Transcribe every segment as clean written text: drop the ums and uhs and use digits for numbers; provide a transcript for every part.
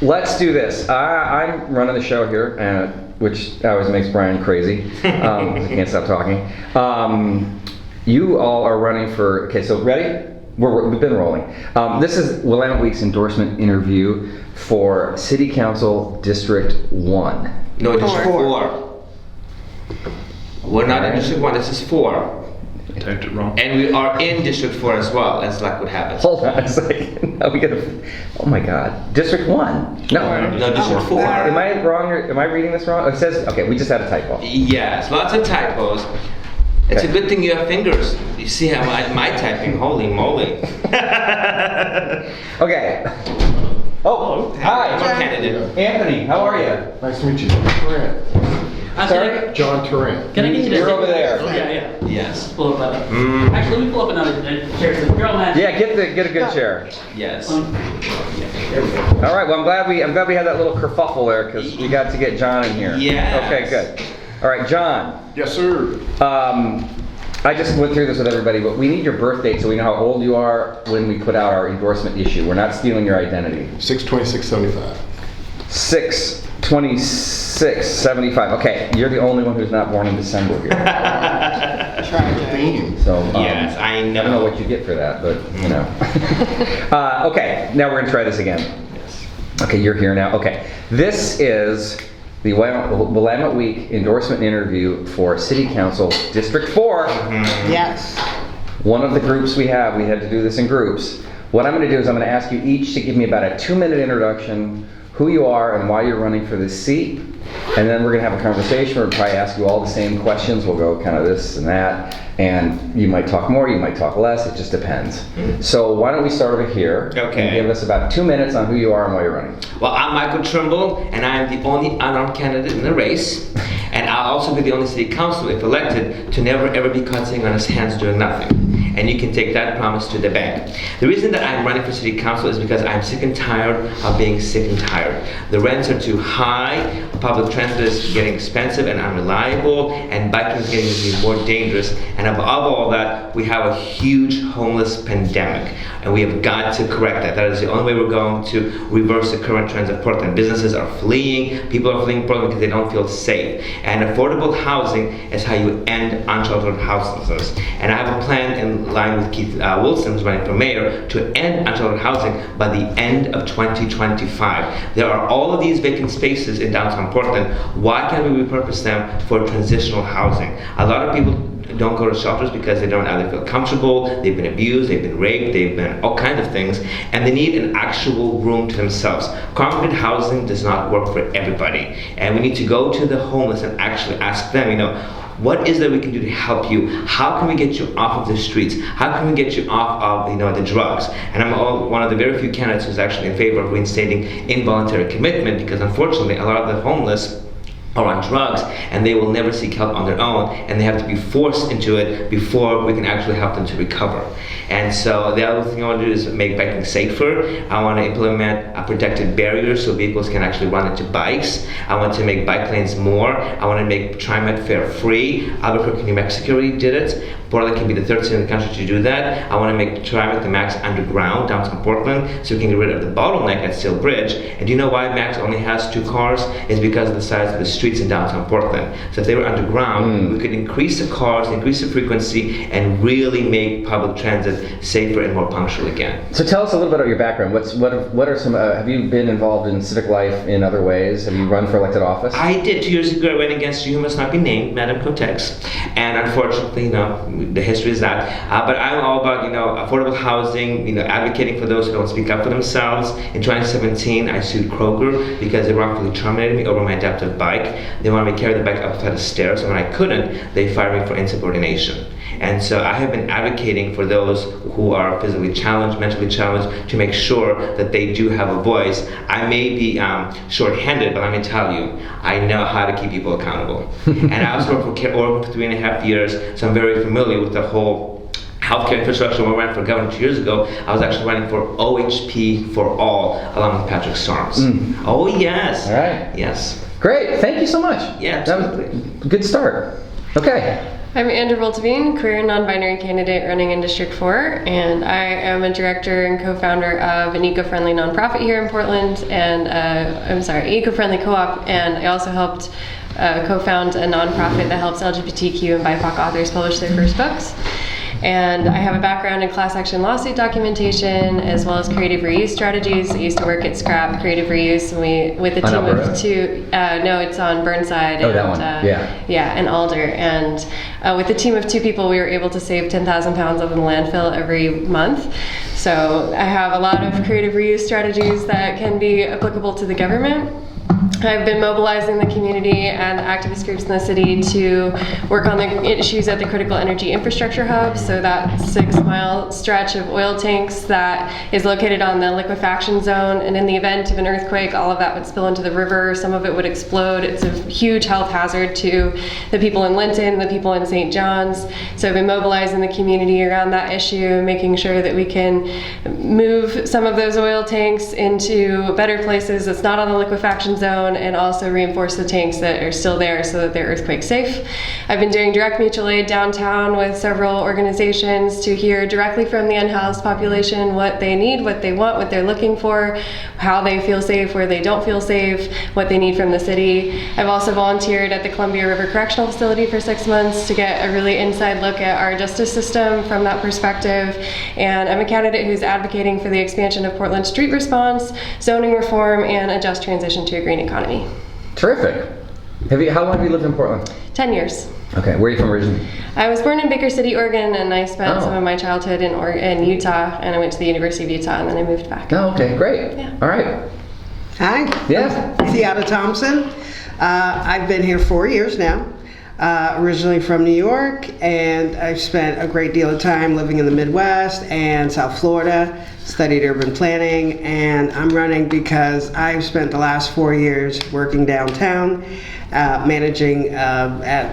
Let's do this. I'm running the show here, which always makes Brian crazy. I can't stop talking. You all are running for, okay, so ready? We've been rolling. This is Willamette Week's endorsement interview for City Council District 1. No, District 4. We're not in District 1, this is 4. I typed it wrong. And we are in District 4 as well. That's like what happens. Hold on a second. Now we gotta, oh my God. District 1? No, District 4. Am I wrong? Am I reading this wrong? It says, okay, we just had a typo. Yes, lots of typos. It's a good thing you have fingers. You see how my typing, holy moly. Okay. Oh, hi. I'm a candidate. Anthony, how are you? Nice to meet you. Teran. Sorry? John Teran. Can I get you to You're over there. Yeah. Yes. Pull up Actually, let me pull up another chair. You're all mad. Yeah, get a good chair. Yes. There we go. All right. Well, I'm glad we had that little kerfuffle there because we got to get John in here. Yes. Okay, good. All right, John. Yes, sir. I just went through this with everybody, but we need your birth date so we know how old you are when we put out our endorsement issue. We're not stealing your identity. 6/26/75. 6/26/75. Okay, you're the only one who's not born in December here. Theme. So Yes, I know. I don't know what you get for that, but you know. Okay, now we're gonna try this again. Yes. Okay, you're here now. Okay, this is the Willamette Week endorsement interview for City Council District 4. Yes. One of the groups we had to do this in groups. What I'm going to do is I'm going to ask you each to give me about a 2-minute introduction, who you are and why you're running for this seat. And then we're going to have a conversation. We'll probably ask you all the same questions. We'll go kind of this and that. And you might talk more, you might talk less. It just depends. So why don't we start over here. Okay. And give us about 2 minutes on who you are and why you're running. Well, I'm Michael Trimble, and I am the only unarmed candidate in the race. And I'll also be the only city councilor, if elected, to never ever be caught sitting on his hands doing nothing. And you can take that promise to the bank. The reason that I'm running for city council is because I'm sick and tired of being sick and tired. The rents are too high, public transit is getting expensive and unreliable, and biking is getting to be more dangerous. And above all that, we have a huge homeless pandemic. And we have got to correct that. That is the only way we're going to reverse the current trends of Portland. Businesses are fleeing, people are fleeing Portland because they don't feel safe. And affordable housing is how you end unsheltered houselessness. And I have a plan in line with Keith Wilson, who's running for mayor, to end unsheltered housing by the end of 2025. There are all of these vacant spaces in downtown Portland. Why can't we repurpose them for transitional housing? A lot of people don't go to shelters because they don't either feel comfortable, they've been abused, they've been raped, they've been all kinds of things, and they need an actual room to themselves. Concrete housing does not work for everybody, and we need to go to the homeless and actually ask them, what is that we can do to help you? How can we get you off of the streets? How can we get you off of the drugs? And I'm one of the very few candidates who's actually in favor of reinstating involuntary commitment, because unfortunately a lot of the homeless are on drugs and they will never seek help on their own, and they have to be forced into it before we can actually help them to recover. And so the other thing I want to do is make biking safer. I want to implement protected barriers so vehicles can actually run into bikes. I want to make bike lanes more. I want to make TriMet fare free. Albuquerque, New Mexico already did it. Portland can be the third city in the country to do that. I want to make TriMet the Max underground downtown Portland so we can get rid of the bottleneck at Steel Bridge. And do you know why Max only has 2 cars? It's because of the size of the streets in downtown Portland. So if they were underground, we could increase the cars, increase the frequency, and really make public transit safer and more punctual again. So tell us a little bit about your background. What are some? Have you been involved in civic life in other ways? Have you run for elected office? I did 2 years ago. I went against you who must not be named, Madam Kotex, and unfortunately, the history is that. But I'm all about affordable housing, advocating for those who don't speak up for themselves. In 2017, I sued Kroger because they wrongfully terminated me over my adaptive bike. They wanted me to carry the bike up a flight of stairs, and when I couldn't, they fired me for insubordination. And so I have been advocating for those who are physically challenged, mentally challenged, to make sure that they do have a voice. I may be short-handed, but let me tell you, I know how to keep people accountable. And I also worked for Oregon for 3.5 years, so I'm very familiar with the whole healthcare infrastructure. When I ran for governor 2 years ago, I was actually running for OHP for all, along with Patrick Storms. Oh yes. All right. Yes. Great. Thank you so much. Yeah, That was absolutely. a good start. Okay. I'm Andrew Voltavine, queer and non-binary candidate running in District 4, and I am a director and co-founder of an eco-friendly nonprofit here in Portland, and eco-friendly co-op, and I also helped co-found a nonprofit that helps LGBTQ and BIPOC authors publish their first books. And I have a background in class action lawsuit documentation as well as creative reuse strategies. I used to work at Scrap Creative Reuse, and we, with a team of two, no, it's on Burnside. Oh, and, that one, yeah. Yeah, and Alder. And with a team of 2 people, we were able to save 10,000 pounds of the landfill every month. So I have a lot of creative reuse strategies that can be applicable to the government. I've been mobilizing the community and the activist groups in the city to work on the issues at the critical energy infrastructure hub. So that 6-mile stretch of oil tanks that is located on the liquefaction zone. And in the event of an earthquake, all of that would spill into the river. Some of it would explode. It's a huge health hazard to the people in Linton, the people in St. John's. So I've been mobilizing the community around that issue, making sure that we can move some of those oil tanks into better places that's not on the liquefaction zone, and also reinforce the tanks that are still there so that they're earthquake safe. I've been doing direct mutual aid downtown with several organizations to hear directly from the unhoused population what they need, what they want, what they're looking for, how they feel safe, where they don't feel safe, what they need from the city. I've also volunteered at the Columbia River Correctional Facility for 6 months to get a really inside look at our justice system from that perspective. And I'm a candidate who's advocating for the expansion of Portland's street response, zoning reform, and a just transition to a green economy. Terrific. How long have you lived in Portland? 10 years. Okay, where are you from originally? I was born in Baker City, Oregon, and I spent some of my childhood in Utah, and I went to the University of Utah, and then I moved back. Oh, okay, great. Yeah. All right. Hi. Yeah. I'm Tiata Thompson. I've been here 4 years now. Originally from New York, and I've spent a great deal of time living in the Midwest and South Florida, studied urban planning, and I'm running because I've spent the last 4 years working downtown,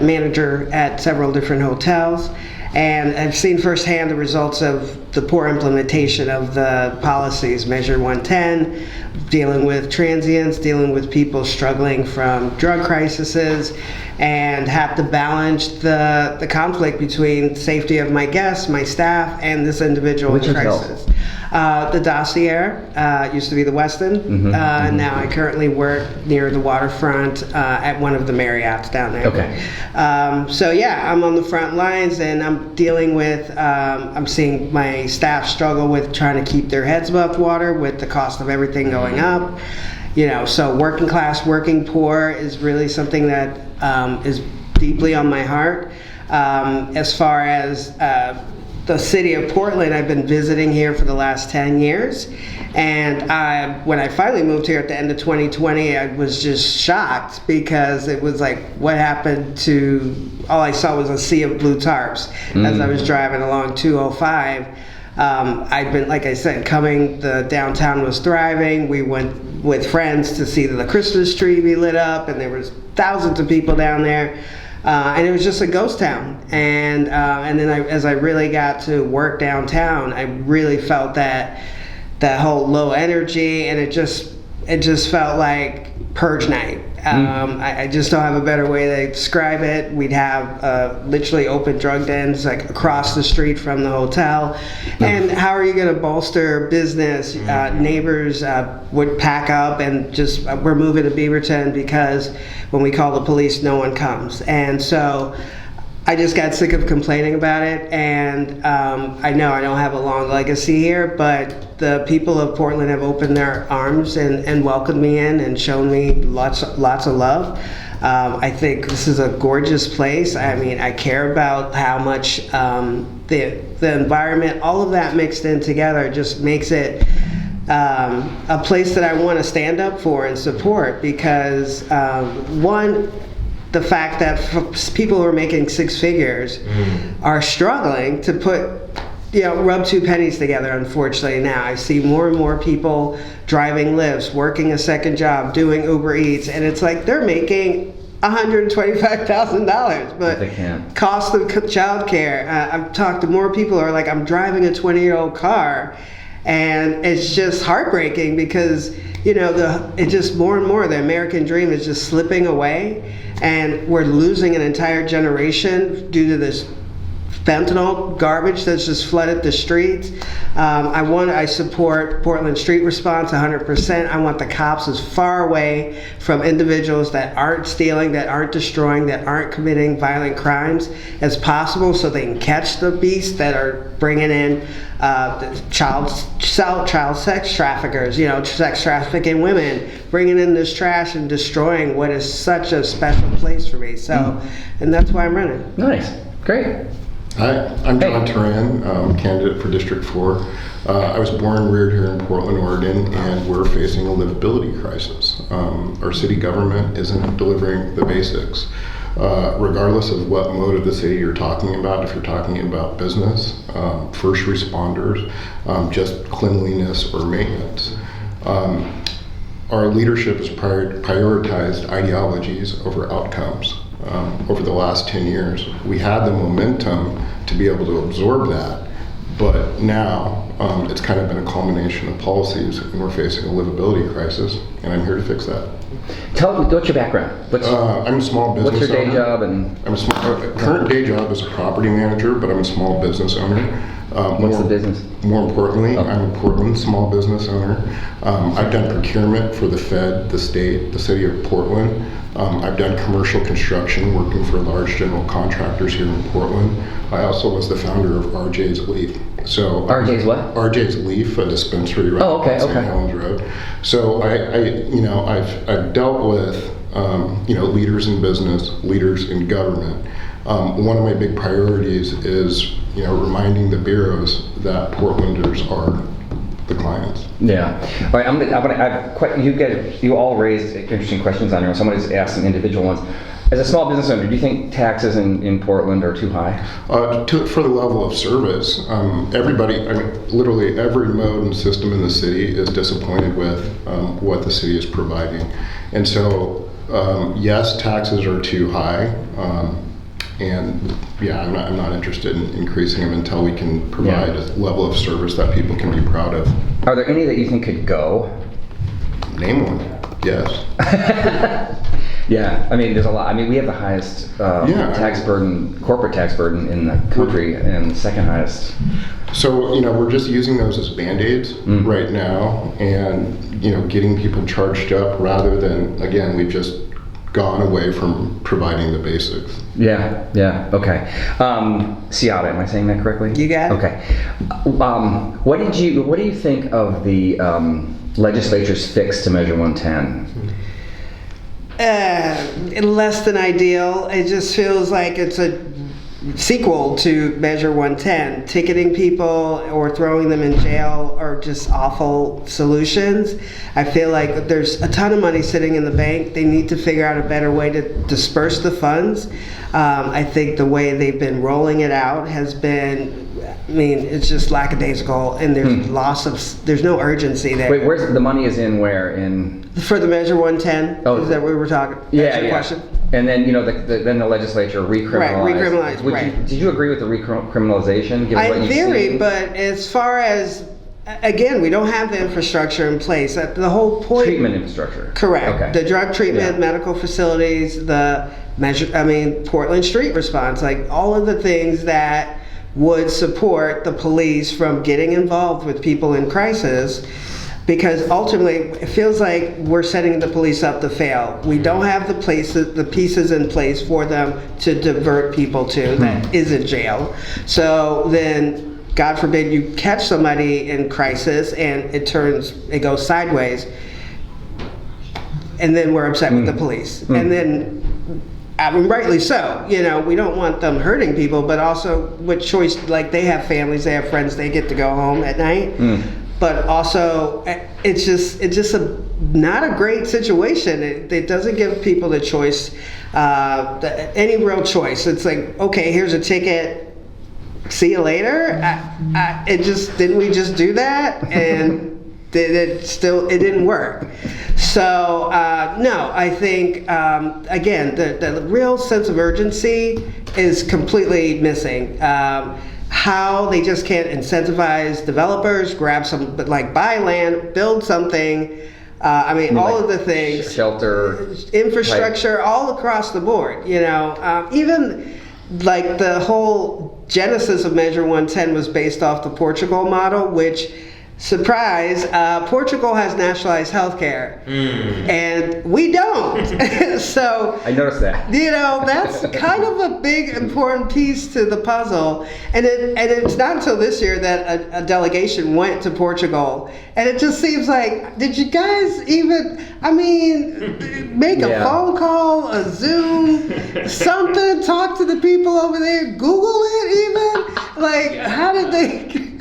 manager at several different hotels, and I've seen firsthand the results of the poor implementation of the policies, Measure 110, dealing with transients, dealing with people struggling from drug crises, and have to balance the conflict between safety of my guests, my staff, and this individual in crisis. The Dossier used to be the Westin. Now I currently work near the waterfront at one of the Marriotts down there. Okay. So yeah, I'm on the front lines, and I'm dealing with, I'm seeing my staff struggle with trying to keep their heads above water with the cost of everything going up. You know, so working class, working poor is really something that is deeply on my heart. As far as the city of Portland, I've been visiting here for the last 10 years. And when I finally moved here at the end of 2020, I was just shocked because it was like, what happened to, all I saw was a sea of blue tarps as I was driving along 205. I've been, like I said, the downtown was thriving. We went with friends to see the Christmas tree be lit up, and there was thousands of people down there. And it was just a ghost town. And then as I really got to work downtown, I really felt that whole low energy, and it just felt like purge night. I just don't have a better way to describe it. We'd have literally open drug dens like across the street from the hotel. And how are you going to bolster business? Neighbors would pack up and just, we're moving to Beaverton because when we call the police, no one comes. And so I just got sick of complaining about it, and I know I don't have a long legacy here, but the people of Portland have opened their arms and welcomed me in and shown me lots of love. I think this is a gorgeous place. I mean, I care about how much the environment, all of that mixed in together just makes it a place that I want to stand up for and support, because one, the fact that people who are making 6 figures are struggling to rub 2 pennies together. Unfortunately, now I see more and more people driving Lyfts, working a second job, doing Uber Eats, and it's like they're making $125,000, but they can't. Cost of childcare. I've talked to more people who are like, I'm driving a 20-year-old car, and it's just heartbreaking because it just more and more, the American dream is just slipping away, and we're losing an entire generation due to this fentanyl garbage that's just flooded the streets. I support Portland street response 100%. I want the cops as far away from individuals that aren't stealing, that aren't destroying, that aren't committing violent crimes as possible, so they can catch the beasts that are bringing in child sex traffickers, sex trafficking women, bringing in this trash and destroying what is such a special place for me. So, and that's why I'm running. Nice. Great. Hi, I'm John Teran, candidate for District 4. I was born and reared here in Portland, Oregon, and we're facing a livability crisis. Our city government isn't delivering the basics. Regardless of what mode of the city you're talking about, if you're talking about business, first responders, just cleanliness or maintenance. Our leadership has prioritized ideologies over outcomes. Over the last 10 years, we had the momentum to be able to absorb that, but now it's kind of been a culmination of policies, and we're facing a livability crisis, and I'm here to fix that. Tell me, what's your background? I'm a small business owner. What's your day job? And current day job is a property manager, but I'm a small business owner. What's the business? More importantly, I'm a Portland small business owner. I've done procurement for the Fed, the state, the city of Portland. I've done commercial construction, working for large general contractors here in Portland. I also was the founder of RJ's Leaf. So RJ's what? RJ's Leaf, a dispensary right on St. Helens Road. So I've dealt with leaders in business, leaders in government. One of my big priorities is reminding the bureaus that Portlanders are the clients. Yeah. All right. You all raised interesting questions on here. Somebody's asked some individual ones. As a small business owner, do you think taxes in Portland are too high? For the level of service, literally every mode and system in the city is disappointed with what the city is providing. And so, yes, taxes are too high. And yeah, I'm not interested in increasing them until we can provide a level of service that people can be proud of. Are there any that you think could go? Name one. Yes. Yeah, there's a lot. We have the highest corporate tax burden in the country, and second highest. So, we're just using those as Band-Aids right now, and, getting people charged up rather than, again, we've just gone away from providing the basics. Yeah, okay. Ciata, am I saying that correctly? You got it. Okay. What do you think of the legislature's fix to Measure 110? Less than ideal. It just feels like it's a sequel to Measure 110. Ticketing people or throwing them in jail are just awful solutions. I feel like there's a ton of money sitting in the bank. They need to figure out a better way to disperse the funds. I think the way they've been rolling it out has been, it's just lackadaisical, and there's no urgency there. Wait, where's the money is in where? For the Measure 110? Oh. Is that what we were talking? That's your question? And then, then the legislature recriminalized. Right, recriminalized, Did you agree with the recriminalization? I vary, but as far as, again, we don't have the infrastructure in place. The whole point... Treatment infrastructure. Correct. Okay. The drug treatment, medical facilities, Portland street response, like all of the things that would support the police from getting involved with people in crisis, because ultimately it feels like we're setting the police up to fail. We don't have the pieces in place for them to divert people to that isn't jail. So then, God forbid you catch somebody in crisis and it goes sideways, and then we're upset with the police. And then, rightly so, we don't want them hurting people, but also with choice, like they have families, they have friends, they get to go home at night. But also, it's just not a great situation. It doesn't give people the choice, any real choice. It's like, okay, here's a ticket, see you later. Didn't we just do that? And it didn't work. So no, I think again the real sense of urgency is completely missing. How they just can't incentivize developers, grab some, buy land, build something, I mean, all like of the things, shelter, infrastructure, all across the board. You know, even like the whole genesis of Measure 110 was based off the Portugal model, which, surprise, Portugal has nationalized health care, and we don't. So I noticed that. you know, that's kind of a big important piece to the puzzle. And it's not until this year that a delegation went to Portugal, and it just seems like, did you guys even, I mean, make a phone call, a Zoom, something, talk to the people over there, Google it even? Like, how did they...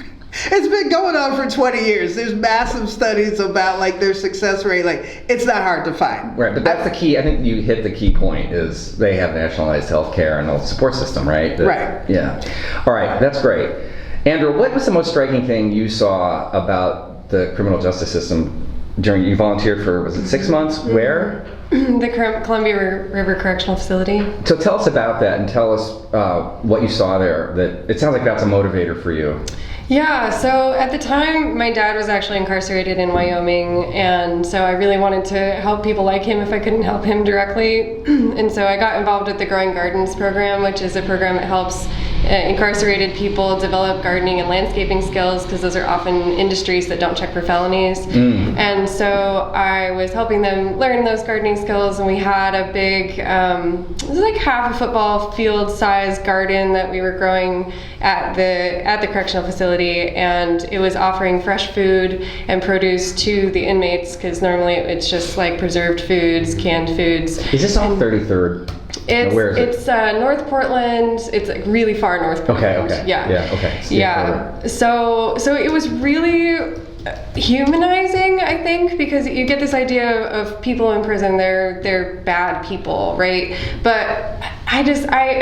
It's been going on for 20 years. There's massive studies about like their success rate. Like, it's not hard to find. Right, but that's the key. I think you hit the key point is they have nationalized health care and a support system, right? Right. Yeah. All right, that's great. Andrew, what was the most striking thing you saw about the criminal justice system during, you volunteered for, was it 6 months? Where? The Columbia River Correctional Facility. So tell us about that and tell us what you saw there. That it sounds like that's a motivator for you. Yeah, so at the time, my dad was actually incarcerated in Wyoming, and so I really wanted to help people like him if I couldn't help him directly. And so I got involved with the Growing Gardens program, which is a program that helps incarcerated people develop gardening and landscaping skills, because those are often industries that don't check for felonies. And so I was helping them learn those gardening skills, and we had a big, it was like half a football field size garden that we were growing at the correctional facility, and it was offering fresh food and produce to the inmates, because normally it's just like preserved foods, canned foods. Is this on 33rd? Where is it? It's North Portland. It's like really far North Portland. Okay. Yeah. Okay. Yeah. So it was really humanizing, I think, because you get this idea of people in prison, they're bad people, right? But I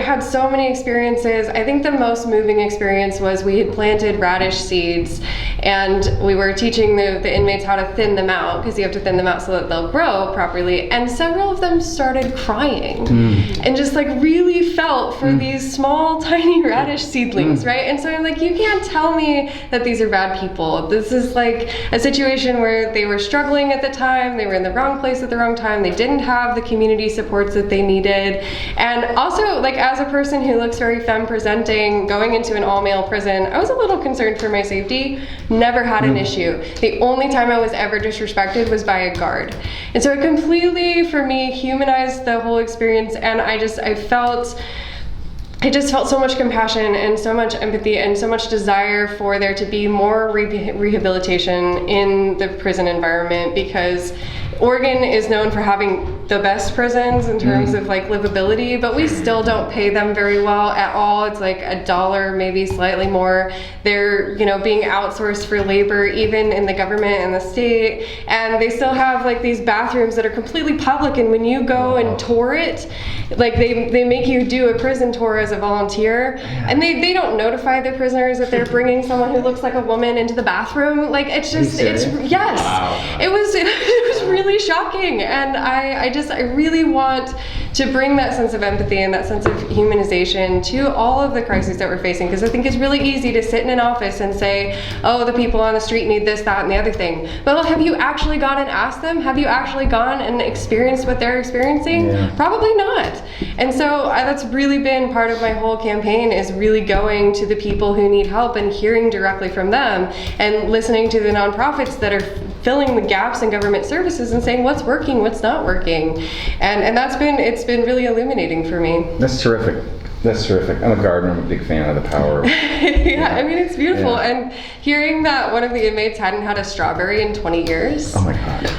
had so many experiences. I think the most moving experience was we had planted radish seeds, and we were teaching the inmates how to thin them out, because you have to thin them out so that they'll grow properly, and several of them started crying and just like really felt for these small tiny radish seedlings, right? And so I'm like, you can't tell me that these are bad people. This is like a situation where they were struggling at the time, they were in the wrong place at the wrong time, they didn't have the community supports that they needed. And also, like, as a person who looks very femme presenting, going into an all-male prison, I was a little concerned for my safety. Never had an issue. The only time I was ever disrespected was by a guard. And so it completely, for me, humanized the whole experience, and I just felt so much compassion and so much empathy and so much desire for there to be more rehabilitation in the prison environment, because Oregon is known for having the best prisons in terms of like livability, but we still don't pay them very well at all. It's like $1, maybe slightly more. They're, being outsourced for labor, even in the government and the state, and they still have like these bathrooms that are completely public, and when you go and tour it, like they make you do a prison tour as a volunteer, and they don't notify the prisoners that they're bringing someone who looks like a woman into the bathroom. Like, it's just, yes. Wow. It was really shocking, and I really want to bring that sense of empathy and that sense of humanization to all of the crises that we're facing, because I think it's really easy to sit in an office and say, oh, the people on the street need this, that, and the other thing. But have you actually gone and asked them? Have you actually gone and experienced what they're experiencing? Yeah. Probably not. And so that's really been part of my whole campaign, is really going to the people who need help and hearing directly from them, and listening to the nonprofits that are filling the gaps in government services and saying what's working, what's not working. And it's been really illuminating for me. That's terrific. That's terrific. I'm a gardener. I'm a big fan of the power. Yeah, I mean, it's beautiful. Yeah. And hearing that one of the inmates hadn't had a strawberry in 20 years. Oh my God.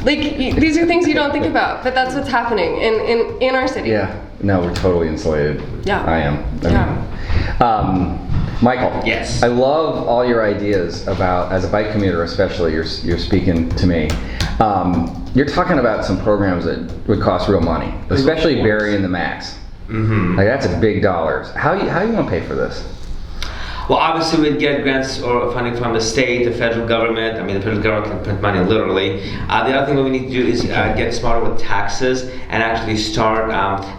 Like, these are things you don't think about, but that's what's happening in our city. Yeah. No, we're totally insulated. Yeah. I am. Michael. Yes. I love all your ideas about, as a bike commuter especially, you're speaking to me. You're talking about some programs that would cost real money, especially burying the max. Like, that's a big dollars. How you want to pay for this? Well, obviously we'd get grants or funding from the state, the federal government. I mean, the federal government can print money literally. The other thing we need to do is get smarter with taxes and actually start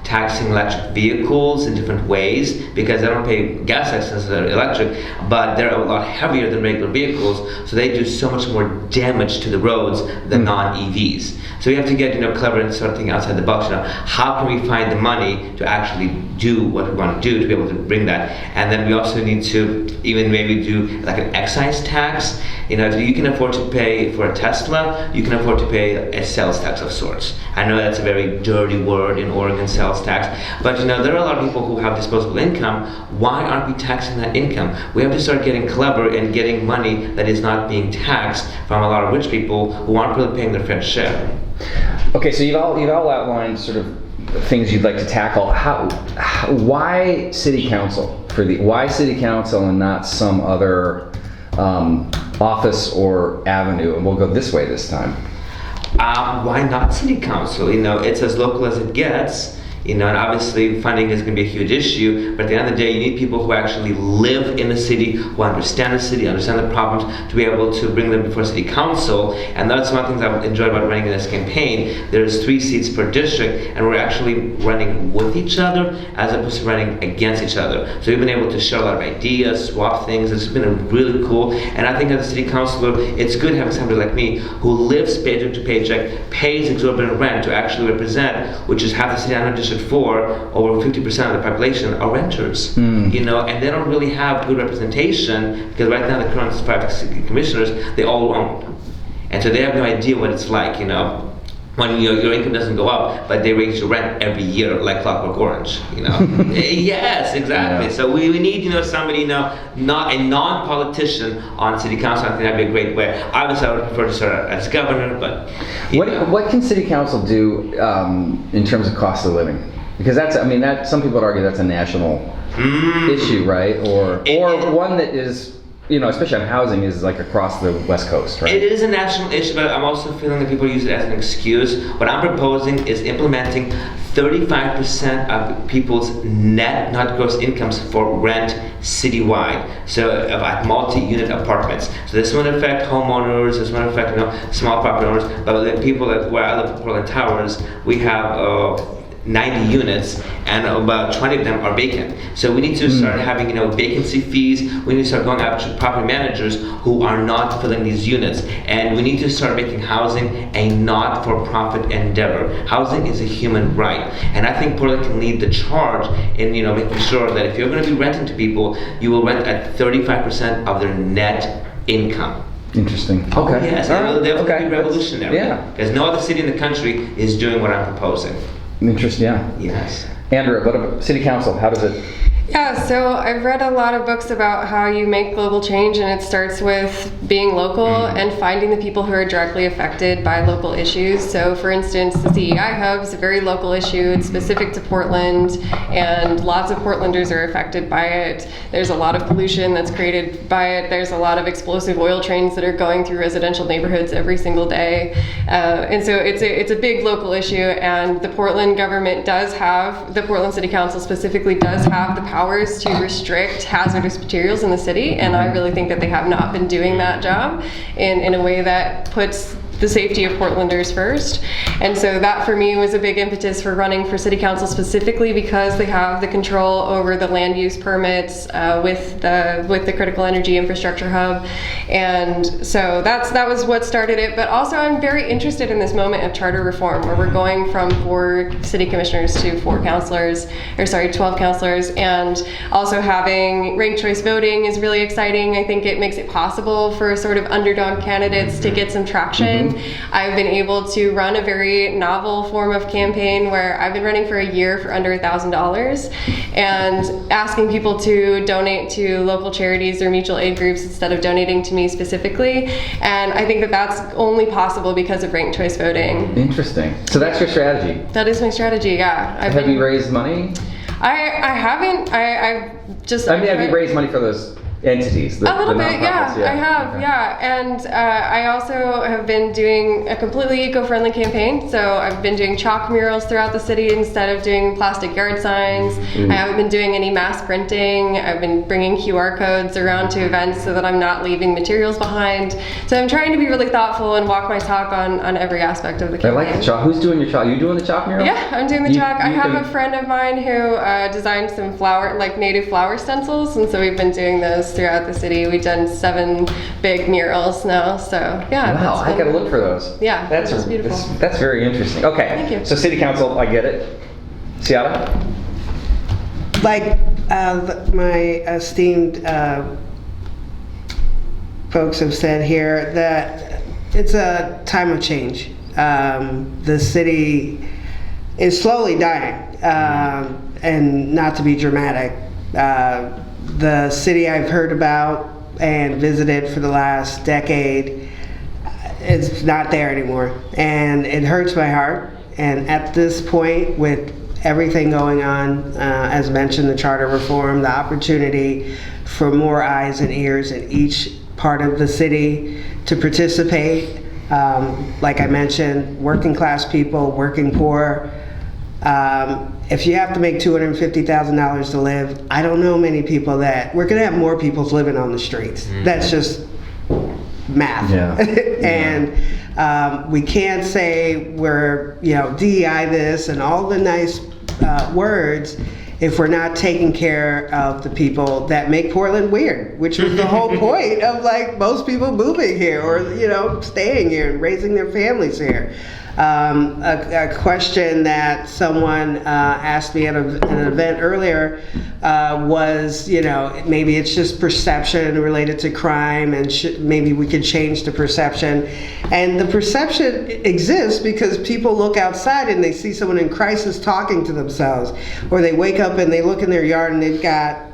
taxing electric vehicles in different ways, because they don't pay gas taxes that are electric, but they're a lot heavier than regular vehicles, so they do so much more damage to the roads than non-EVs. So we have to get clever and sort of thinking outside the box. How can we find the money to actually do what we want to do to be able to bring that? And then we also need to even maybe do like an excise tax. If you can afford to pay for a Tesla, you can afford to pay a sales tax of sorts. I know that's a very dirty word in Oregon, sales tax, but there are a lot of people who have disposable income. Why aren't we taxing that income? We have to start getting clever and getting money that is not being taxed from a lot of rich people who aren't really paying their fair share. Okay, so you've all outlined sort of things you'd like to tackle. Why city council? Why city council and not some other office or avenue? And we'll go this way this time. Why not city council? It's as local as it gets. And obviously funding is going to be a huge issue, but at the end of the day, you need people who actually live in the city, who understand the city, understand the problems, to be able to bring them before city council. And that's one of the things I've enjoyed about running in this campaign. There's 3 seats per district, and we're actually running with each other as opposed to running against each other. So we've been able to share a lot of ideas, swap things. It's been really cool. And I think as a city councilor, it's good having somebody like me who lives paycheck to paycheck, pays exorbitant rent to actually represent, which is half the city I'm district for, over 50% of the population are renters. And they don't really have good representation, because right now the current 5 city commissioners, they all own, and so they have no idea what it's like. When your income doesn't go up, but they raise your rent every year like Clockwork Orange. Yes, exactly. Yeah. So we need somebody not a non-politician on city council. I think that'd be a great way. Obviously, I would prefer to start as governor, but What can city council do in terms of cost of living? Because that some people would argue that's a national issue, right? Or one that is, especially on housing, is like across the West Coast, right? It is a national issue, but I'm also feeling that people use it as an excuse. What I'm proposing is implementing 35% of people's net, not gross incomes for rent citywide. So about multi-unit apartments. So this won't affect homeowners, this won't affect small property owners, but the people where I live in Portland Towers, we have 90 units, and about 20 of them are vacant. So we need to start having vacancy fees. We need to start going out to property managers who are not filling these units, and we need to start making housing a not-for-profit endeavor. Housing is a human right, and I think Portland can lead the charge in making sure that if you're going to be renting to people, you will rent at 35% of their net income. Interesting. Okay. Oh, yes, All right. it will definitely Okay. be revolutionary. Yeah. Because no other city in the country is doing what I'm proposing. Interesting. Yeah. Yes. Andrew, what about city council? How does it? Yeah, so I've read a lot of books about how you make global change, and it starts with being local and finding the people who are directly affected by local issues. So for instance, the CEI Hub is a very local issue. It's specific to Portland, and lots of Portlanders are affected by it. There's a lot of pollution that's created by it. There's a lot of explosive oil trains that are going through residential neighborhoods every single day. And so it's a big local issue, and the Portland government does have, the Portland City Council specifically does have the powers to restrict hazardous materials in the city, and I really think that they have not been doing that job in a way that puts the safety of Portlanders first. And so that for me was a big impetus for running for city council, specifically because they have the control over the land use permits with the critical energy infrastructure hub. And so that was what started it. But also I'm very interested in this moment of charter reform, where we're going from 4 city commissioners to 12 councilors, and also having ranked choice voting is really exciting. I think it makes it possible for sort of underdog candidates to get some traction. I've been able to run a very novel form of campaign where I've been running for a year for under $1,000 and asking people to donate to local charities or mutual aid groups instead of donating to me specifically. And I think that that's only possible because of ranked choice voting. Interesting. So that's your strategy. That is my strategy, yeah. Have you raised money? I haven't. I've just. Have you raised money for those entities. A little bit, yeah, nonprofits, I have, Okay. yeah. And I also have been doing a completely eco-friendly campaign. So I've been doing chalk murals throughout the city instead of doing plastic yard signs. I haven't been doing any mass printing. I've been bringing QR codes around to events so that I'm not leaving materials behind. So I'm trying to be really thoughtful and walk my talk on every aspect of the I campaign. like the chalk. Who's doing your chalk? You doing the chalk mural? Yeah, I'm doing the You- chalk. I you have can- a friend of mine who designed some native flower stencils, and so we've been doing those throughout the city. We've done 7 big murals now, so yeah. Wow, that's I been- gotta look for those. Yeah, that's it's beautiful. That's very interesting. Okay, Thank you. so city council, I get it. Tiata? Like my esteemed folks have said here, that it's a time of change. The city is slowly dying, and not to be dramatic, the city I've heard about and visited for the last decade, it's not there anymore, and it hurts my heart. And at this point, with everything going on, as mentioned, the charter reform, the opportunity for more eyes and ears in each part of the city to participate, like I mentioned, working class people, working poor. If you have to make $250,000 to live, I don't know many people that, we're gonna have more people living on the streets. That's just math. Yeah. And we can't say we're, DEI this and all the nice words if we're not taking care of the people that make Portland weird, which was the whole point of like most people moving here or, staying here and raising their families here. A question that someone asked me at an event earlier was, maybe it's just perception related to crime, and maybe we could change the perception. And the perception exists because people look outside and they see someone in crisis talking to themselves, or they wake up and they look in their yard and they've got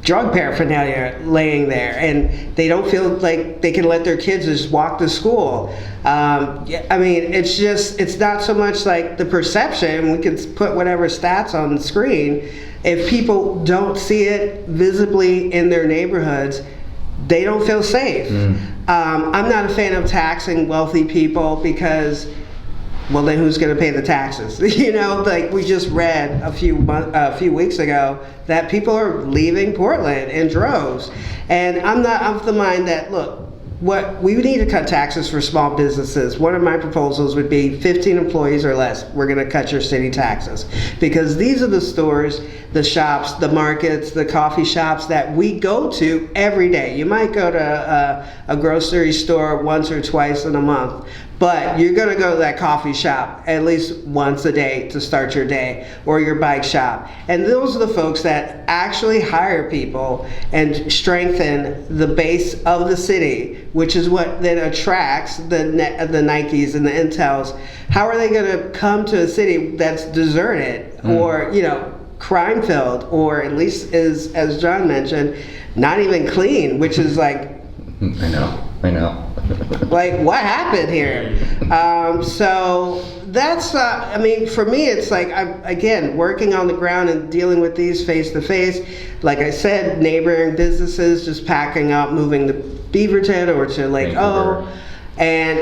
drug paraphernalia laying there, and they don't feel like they can let their kids just walk to school. It's not so much like the perception. We can put whatever stats on the screen. If people don't see it visibly in their neighborhoods, they don't feel safe. I'm not a fan of taxing wealthy people because, well, then who's going to pay the taxes? Like we just read a few weeks ago that people are leaving Portland in droves. And I'm not of the mind that, look, we need to cut taxes for small businesses. One of my proposals would be 15 employees or less. We're going to cut your city taxes, because these are the stores, the shops, the markets, the coffee shops that we go to every day. You might go to a grocery store once or twice in a month, but you're going to go to that coffee shop at least once a day to start your day, or your bike shop. And those are the folks that actually hire people and strengthen the base of the city, which is what then attracts the Nikes and the Intels. How are they going to come to a city that's deserted or, crime-filled, or at least is, as John mentioned, not even clean, which is like, I know. like, what happened here? So that's, for me, it's like, I'm working on the ground and dealing with these face to face. Like I said, neighboring businesses just packing up, moving to Beaverton or to Lake O. And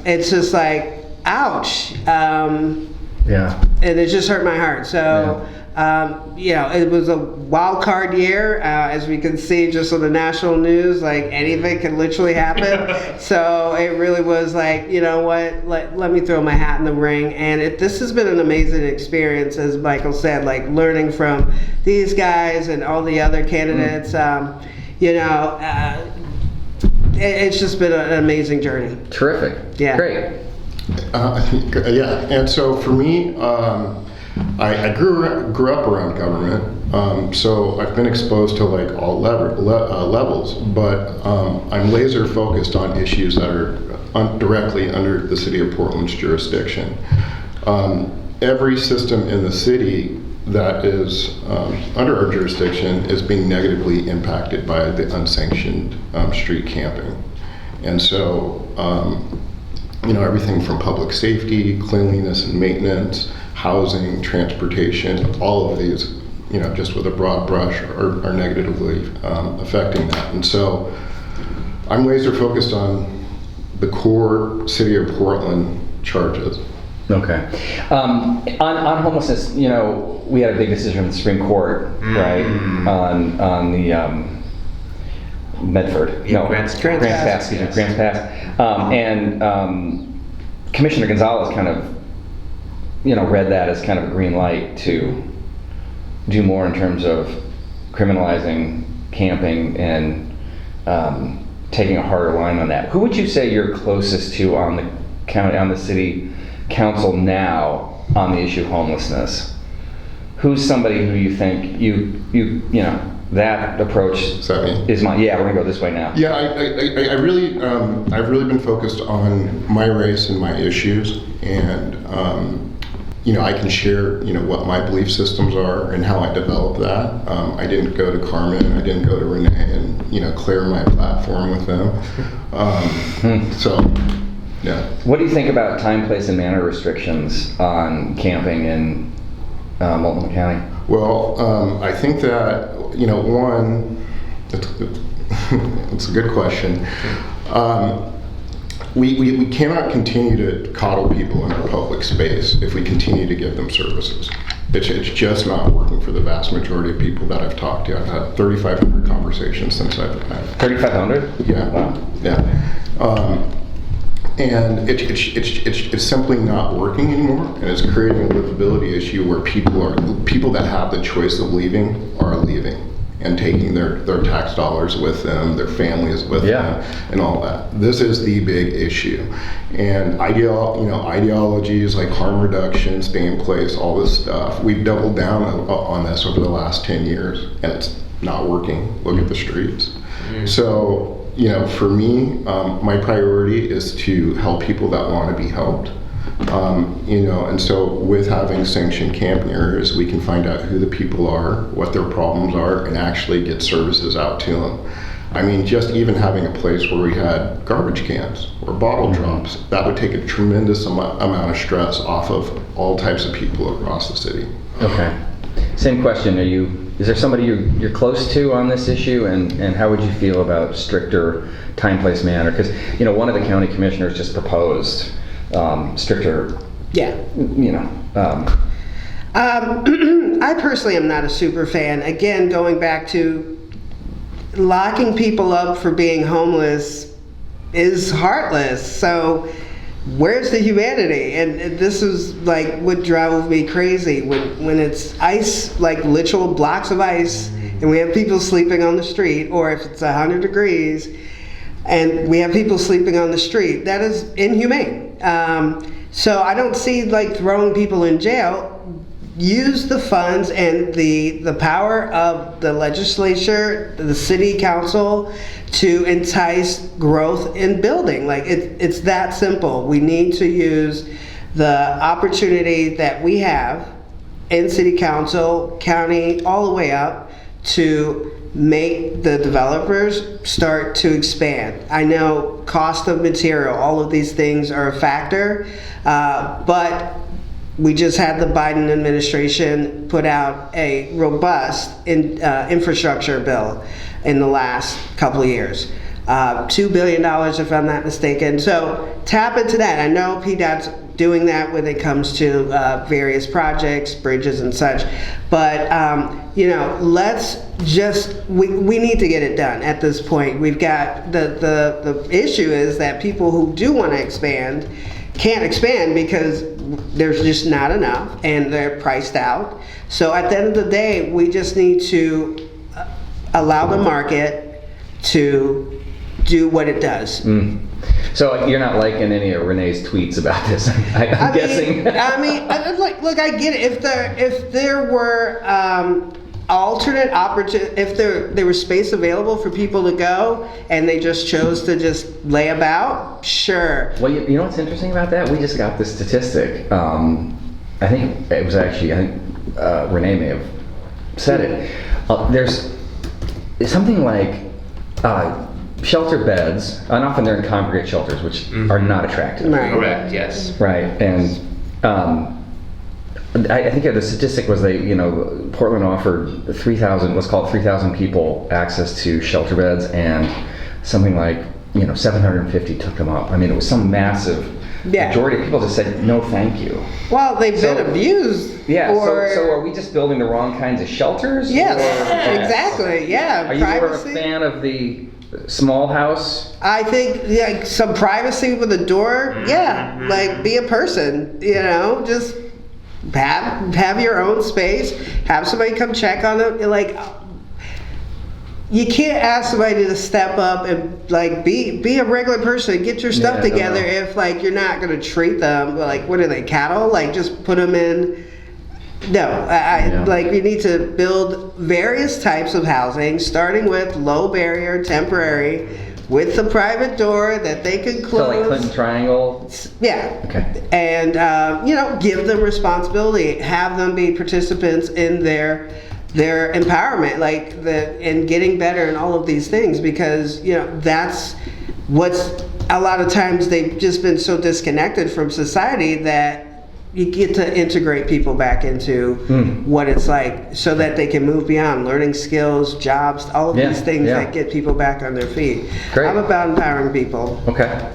it's just like, ouch. Yeah. And it just hurt my heart. So, it was a wild card year, as we can see just on the national news, like anything can literally happen. So it really was like, you know what, let me throw my hat in the ring. And this has been an amazing experience, as Michael said, like learning from these guys and all the other candidates. It's just been an amazing journey. Terrific. Yeah. Great. And so for me, I grew up around government, so I've been exposed to like all levels, but I'm laser focused on issues that are directly under the city of Portland's jurisdiction. Every system in the city that is under our jurisdiction is being negatively impacted by the unsanctioned street camping. And so everything from public safety, cleanliness and maintenance, housing, transportation, all of these just with a broad brush, are negatively affecting that. And so I'm laser focused on the core City of Portland charges. Okay. On homelessness, we had a big decision from the Supreme Court, right, on the Medford. Yeah, No, Grants Pass. Pass, yes. Grants Pass. And Commissioner Gonzalez kind of, read that as kind of a green light to do more in terms of criminalizing camping and taking a harder line on that. Who would you say you're closest to on the city council now on the issue of homelessness? Who's somebody who you think that approach Is that me? is mine? Yeah, we're gonna go this way now. Yeah, I really, I've really been focused on my race and my issues, and I can share, what my belief systems are and how I developed that. I didn't go to Carmen, I didn't go to Renee, and clear my platform with them. So, yeah. What do you think about time, place, and manner restrictions on camping in Multnomah County? Well, I think that, one, it's a good question. We cannot continue to coddle people in our public space if we continue to give them services. It's just not working for the vast majority of people that I've talked to. I've had 3,500 conversations since I've 3,500? Yeah. Wow. Yeah. And it's simply not working anymore, and it's creating a livability issue where people that have the choice of leaving are leaving and taking their tax dollars with them, their families with them, and all that. This is the big issue. And ideologies like harm reduction, stay in place, all this stuff, we've doubled down on this over the last 10 years, and it's not working. Look at the streets. So, for me, my priority is to help people that want to be helped. And so with having sanctioned camping areas, we can find out who the people are, what their problems are, and actually get services out to them. I mean, just even having a place where we had garbage cans or bottle drops, that would take a tremendous amount of stress off of all types of people across the city. Okay. Same question. Is there somebody you're close to on this issue, and how would you feel about stricter time, place, manner? Because one of the county commissioners just proposed stricter. Yeah. I personally am not a super fan. Again, going back to locking people up for being homeless is heartless. So where's the humanity? And this is like what drives me crazy when it's ice, like literal blocks of ice, and we have people sleeping on the street, or if it's 100 degrees and we have people sleeping on the street. That is inhumane. So I don't see like throwing people in jail. Use the funds and the power of the legislature, the city council, to entice growth in building. Like it's that simple. We need to use the opportunity that we have in city council, county, all the way up to make the developers start to expand. I know cost of material, all of these things are a factor, but we just had the Biden administration put out a robust infrastructure bill in the last couple of years. $2 billion, if I'm not mistaken. So tap into that. I know PDOT's doing that when it comes to various projects, bridges and such. But, let's just, we need to get it done at this point. We've got, the issue is that people who do want to expand can't expand because there's just not enough and they're priced out. So at the end of the day, we just need to allow the market to do what it does. So you're not liking any of Renee's tweets about this, I'm guessing? Look, I get it. If there were alternate opportunities, if there was space available for people to go and they just chose to just lay about, sure. Well, you know what's interesting about that? We just got this statistic. I think it was actually, Renee may have said it. There's something like shelter beds, and often they're in congregate shelters, which are not attractive. Right. Correct, yes. Right, and I think the statistic was Portland offered 3,000, let's call it 3,000 people access to shelter beds, and something like 750 took them up. I mean, it was some massive majority of people just said no, thank you. Well, they've been abused. Yeah. So are we just building the wrong kinds of shelters? Yes, exactly. Yeah. Are you more of a fan of the small house? I think some privacy with a door. Yeah, like be a person. Just have your own space. Have somebody come check on it. Like, you can't ask somebody to step up and be a regular person, get your stuff together if you're not going to treat them what are they, cattle? Just put them in. No, we need to build various types of housing, starting with low barrier, temporary, with the private door that they can close. So like Clinton Triangle? Yeah. Okay. And, give them responsibility, have them be participants in their empowerment, and getting better and all of these things, because, that's what's, a lot of times they've just been so disconnected from society that you get to integrate people back into what it's like, so that they can move beyond learning skills, jobs, all of these things that get people back on their feet. Great. I'm about empowering people. Okay.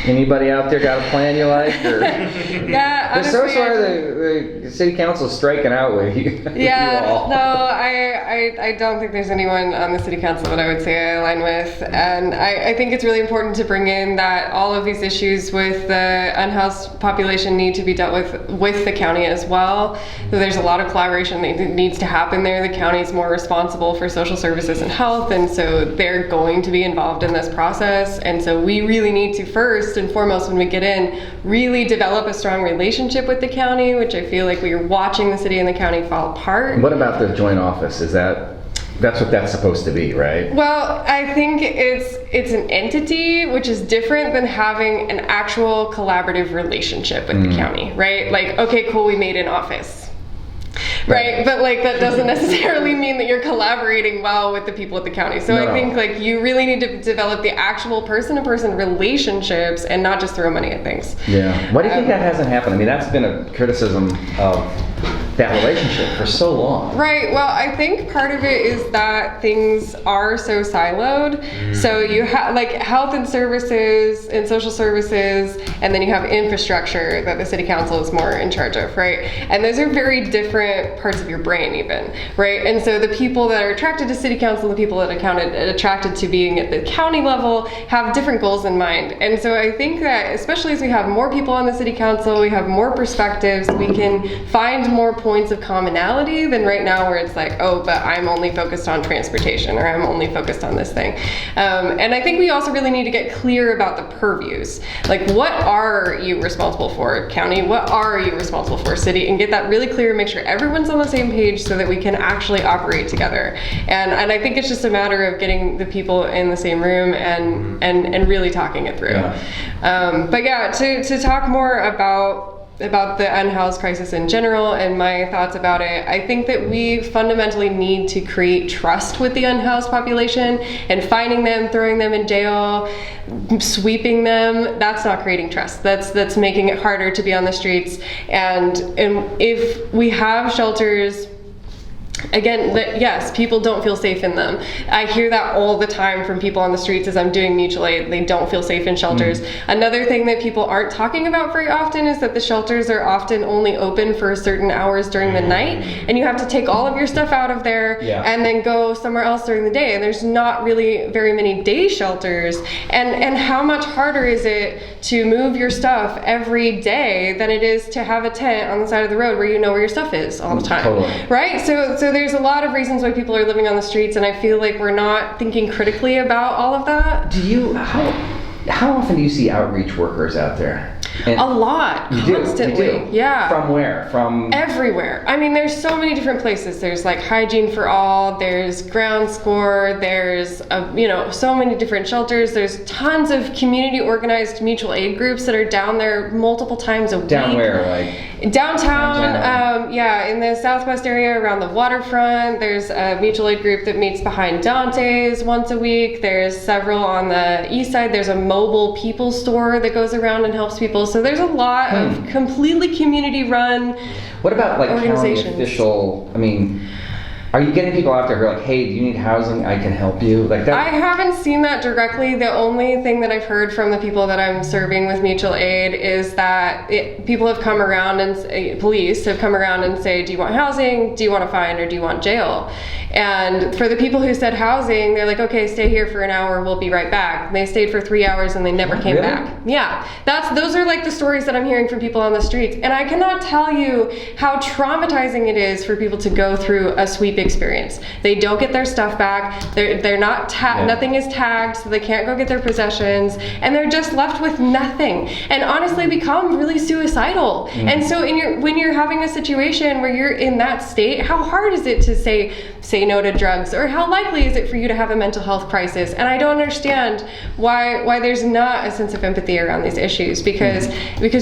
Anybody out there got a plan you like? Or? Yeah, honestly, so sorry the city council is striking out with you. Yeah, you all. no, I don't think there's anyone on the city council that I would say I align with, and I think it's really important to bring in that all of these issues with the unhoused population need to be dealt with the county as well. So there's a lot of collaboration that needs to happen there. The county is more responsible for social services and health, and so they're going to be involved in this process, and so we really need to first and foremost, when we get in, really develop a strong relationship with the county, which I feel like we are watching the city and the county fall apart. What about the joint office? That's what that's supposed to be, right? Well, I think it's an entity, which is different than having an actual collaborative relationship with the county, right? Okay, cool, we made an office. Right, but that doesn't necessarily mean that you're collaborating well with the people at the county. So I think you really need to develop the actual person-to-person relationships and not just throw money at things. Yeah. Why do you think that hasn't happened? I mean, that's been a criticism of that relationship for so long. Right. Well, I think part of it is that things are so siloed. So you have health and services and social services, and then you have infrastructure that the city council is more in charge of, right? And those are very different parts of your brain even, right? And so the people that are attracted to city council, the people that are attracted to being at the county level have different goals in mind. And so I think that especially as we have more people on the city council, we have more perspectives, we can find more points of commonality than right now where it's but I'm only focused on transportation, or I'm only focused on this thing. And I think we also really need to get clear about the purviews. What are you responsible for, county? What are you responsible for, city? And get that really clear and make sure everyone's on the same page so that we can actually operate together. And I think it's just a matter of getting the people in the same room and really talking it through. Yeah. But yeah, to talk more about the unhoused crisis in general and my thoughts about it, I think that we fundamentally need to create trust with the unhoused population, and finding them, throwing them in jail, sweeping them, that's not creating trust. That's making it harder to be on the streets. And if we have shelters, again, yes, people don't feel safe in them. I hear that all the time from people on the streets as I'm doing mutual aid. They don't feel safe in shelters. Another thing that people aren't talking about very often is that the shelters are often only open for certain hours during the night, and you have to take all of your stuff out of there and then go somewhere else during the day. And there's not really very many day shelters. And how much harder is it to move your stuff every day than it is to have a tent on the side of the road where you know where your stuff is all the time? Totally. Right? So there's a lot of reasons why people are living on the streets, and I feel like we're not thinking critically about all of that. How often do you see outreach workers out there? A lot, constantly. You do? Yeah. From where? From everywhere. I mean, there's so many different places. There's Hygiene for All, there's Ground Score, there's so many different shelters. There's tons of community organized mutual aid groups that are down there multiple times a week. Down where, Downtown, in the southwest area around the waterfront. There's a mutual aid group that meets behind Dante's once a week. There's several on the east side. There's a mobile people store that goes around and helps people. So there's a lot of completely community-run What about like county organizations. official, I mean, are you getting people out there who are like, hey, do you need housing? I can help you. Like that. I haven't seen that directly. The only thing that I've heard from the people that I'm serving with mutual aid is that people have come around and police have come around and say, do you want housing? Do you want a fine? Or do you want jail? And for the people who said housing, they're like, okay, stay here for an hour. We'll be right back. And they stayed for 3 hours and they never came Really? back. Yeah, those are like the stories that I'm hearing from people on the streets. And I cannot tell you how traumatizing it is for people to go through a sweep experience. They don't get their stuff back. They're not nothing is tagged, so they can't go get their possessions, and they're just left with nothing. And honestly, become really suicidal. And so, when you're having a situation where you're in that state, how hard is it to say no to drugs, or how likely is it for you to have a mental health crisis? And I don't understand why there's not a sense of empathy around these issues, because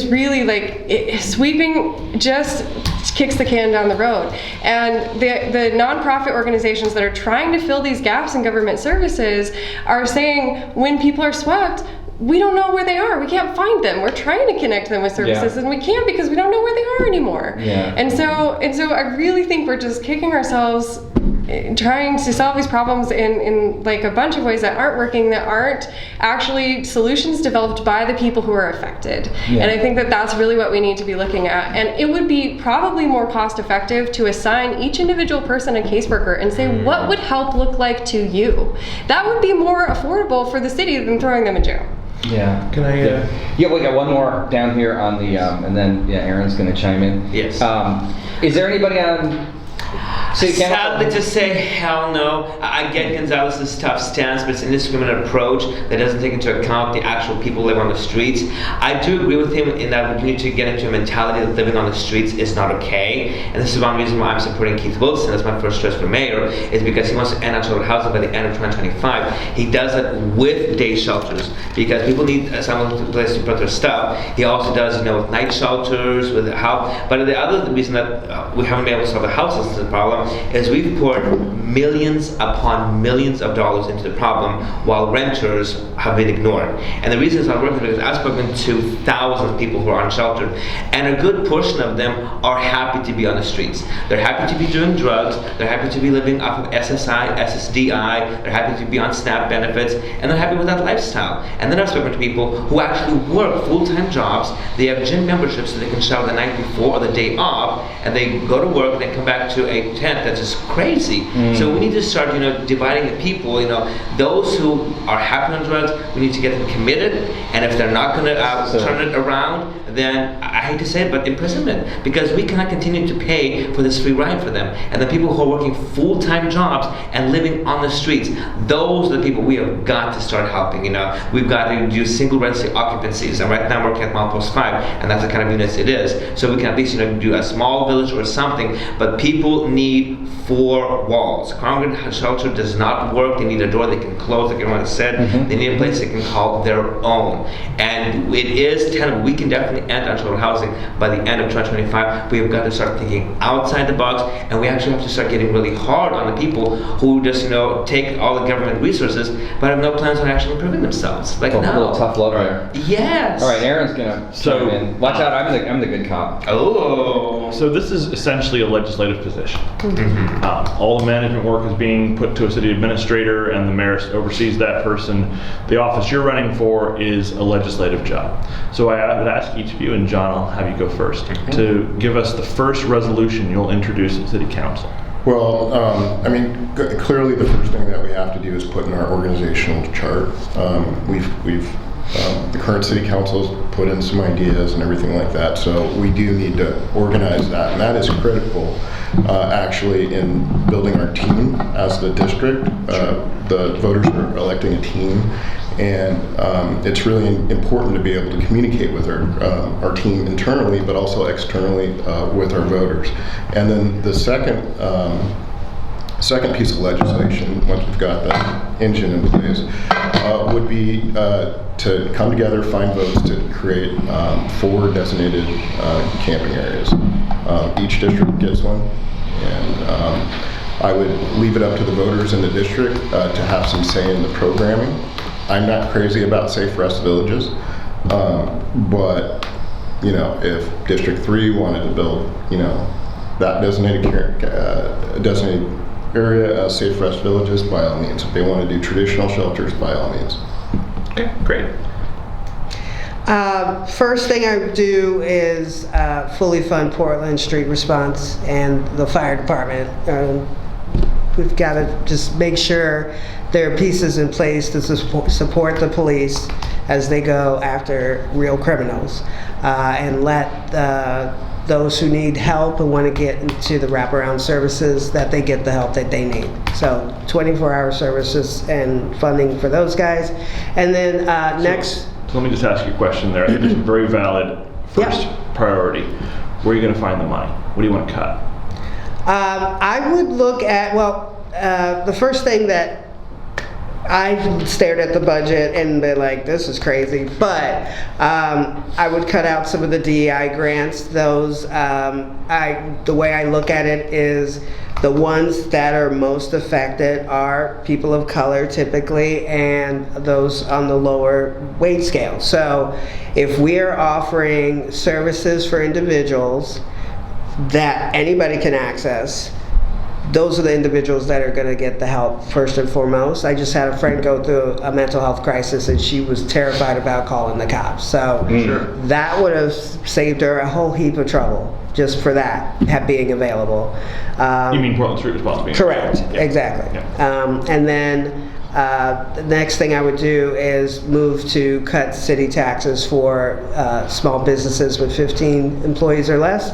really, like, sweeping just kicks the can down the road. And the nonprofit organizations that are trying to fill these gaps in government services are saying, when people are swept, we don't know where they are. We can't find them. We're trying to connect them with services, and we can't because we don't know where they are anymore. Yeah. And so I really think we're just kicking ourselves trying to solve these problems in like a bunch of ways that aren't working, that aren't actually solutions developed by the people who are affected. Yeah. And I think that that's really what we need to be looking at. And it would be probably more cost effective to assign each individual person a caseworker and say, what would help look like to you? That would be more affordable for the city than throwing them in jail. Yeah. Can I? Yeah, we got one more down here on the, and then Aaron's going to chime in. Yes. Is there anybody on city council? Sadly to say, hell no. I get Gonzalez's tough stance, but it's an indiscriminate approach that doesn't take into account the actual people who live on the streets. I do agree with him in that we need to get into a mentality that living on the streets is not okay. And this is one reason why I'm supporting Keith Wilson as my first choice for mayor, is because he wants to end unsheltered housing by the end of 2025. He does that with day shelters, because people need some place to put their stuff. He also does, with night shelters, with help. But the other reason that we haven't been able to solve the homelessness problem is we've poured millions upon millions of dollars into the problem while renters have been ignored. And the reason it's not working is because I've spoken to thousands of people who are unsheltered, and a good portion of them are happy to be on the streets. They're happy to be doing drugs, they're happy to be living off of SSI, SSDI, they're happy to be on SNAP benefits, and they're happy with that lifestyle. And then I've spoken to people who actually work full-time jobs, they have gym memberships so they can shower the night before or the day off, and they go to work and they come back to a tent that's just crazy. So we need to start, dividing the people. Those who are happy on drugs, we need to get them committed, and if they're not going to turn it around, then I hate to say it, but imprisonment, because we cannot continue to pay for this free ride for them. And the people who are working full-time jobs and living on the streets, those are the people we have got to start helping. We've got to do single residency occupancies, and right now I'm working at Milepost 5, and that's the kind of units it is. So we can at least do a small village or something, but people need 4 walls. Congregate shelter does not work. They need a door they can close, like everyone said. They need a place they can call their own. And it is tenable. We can definitely end unsheltered housing by the end of 2025. We have got to start thinking outside the box, and we actually have to start getting really hard on the people who just, take all the government resources but have no plans on actually improving themselves. Like, A little tough love there. Yes. All right, Aaron's going to chime in. Watch out, I'm the good cop. Oh. So this is essentially a legislative position. All the management work is being put to a city administrator, and the mayor oversees that person. The office you're running for is a legislative job. So I would ask each of you, and John, I'll have you go first, to give us the first resolution you'll introduce at City Council. Well, clearly the first thing that we have to do is put in our organizational chart. The current city council's put in some ideas and everything like that, so we do need to organize that, and that is critical actually in building our team as the district. The voters are electing a team, and it's really important to be able to communicate with our team internally, but also externally with our voters. And then the second piece of legislation, once we've got that engine in place, would be to come together, find votes to create 4 designated camping areas. Each district gets one, and I would leave it up to the voters in the district to have some say in the programming. I'm not crazy about Safe Rest Villages, but You know, if District 3 wanted to build, you know, that designated area, safe rest villages, by all means. If they want to do traditional shelters, by all means. Okay, great. First thing I would do is fully fund Portland Street Response and the fire department. We've got to just make sure there are pieces in place to support the police as they go after real criminals, and let those who need help and want to get into the wraparound services, that they get the help that they need. So 24-hour services and funding for those guys. And then next... So let me just ask you a question there. I think it's a very valid first priority. Where are you going to find the money? What do you want to cut? I would look at, the first thing that I stared at the budget and been like, this is crazy, but I would cut out some of the DEI grants. Those, the way I look at it is the ones that are most affected are people of color typically, and those on the lower wage scale. So if we're offering services for individuals that anybody can access, those are the individuals that are going to get the help first and foremost. I just had a friend go through a mental health crisis and she was terrified about calling the cops. So that would have saved her a whole heap of trouble just for that being available. You mean Portland Street Response being correct, available? Yeah. Exactly. Yeah. And then the next thing I would do is move to cut city taxes for small businesses with 15 employees or less.